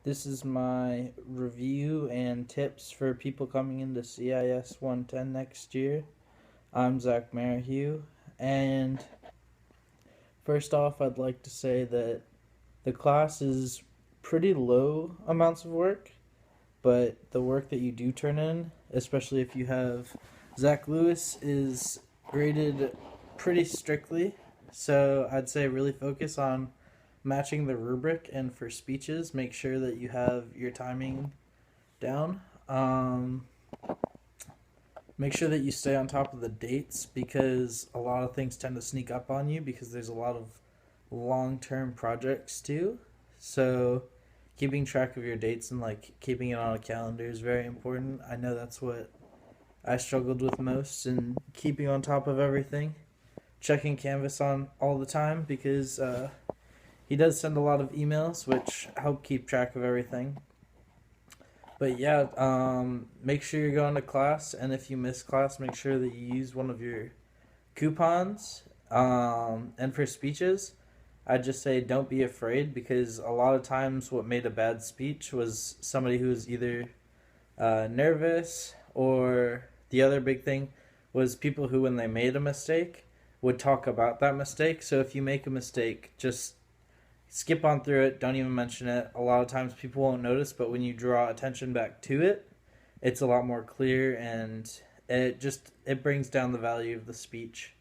This is my review and tips for people coming into CIS 110 next year. I'm Zach Merrihew, and first off, I'd like to say that the class is pretty low amounts of work, but the work that you do turn in, especially if you have Zach Lewis, is graded pretty strictly. So I'd say really focus on matching the rubric, and for speeches, make sure that you have your timing down. Make sure that you stay on top of the dates because a lot of things tend to sneak up on you because there's a lot of long term projects too. So keeping track of your dates and like keeping it on a calendar is very important. I know that's what I struggled with most, and keeping on top of everything. Checking Canvas on all the time because he does send a lot of emails which help keep track of everything. But yeah, make sure you're going to class, and if you miss class, make sure that you use one of your coupons. And for speeches, I'd just say don't be afraid because a lot of times what made a bad speech was somebody who was either nervous, or the other big thing was people who, when they made a mistake, would talk about that mistake. So if you make a mistake, just skip on through it. Don't even mention it. A lot of times people won't notice, but when you draw attention back to it, it's a lot more clear, and it brings down the value of the speech.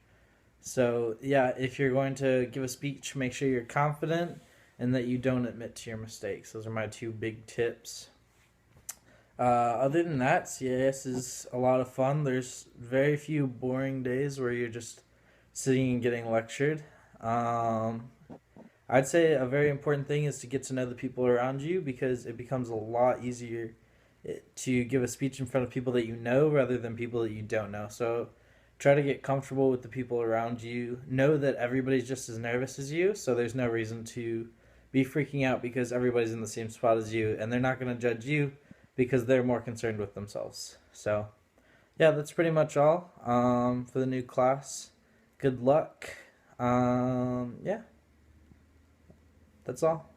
So yeah, if you're going to give a speech, make sure you're confident and that you don't admit to your mistakes. Those are my two big tips. Other than that, CIS is a lot of fun. There's very few boring days where you're just sitting and getting lectured. I'd say a very important thing is to get to know the people around you because it becomes a lot easier to give a speech in front of people that you know rather than people that you don't know. So try to get comfortable with the people around you. Know that everybody's just as nervous as you, so there's no reason to be freaking out because everybody's in the same spot as you, and they're not going to judge you because they're more concerned with themselves. So yeah, that's pretty much all for the new class. Good luck. Yeah, that's all.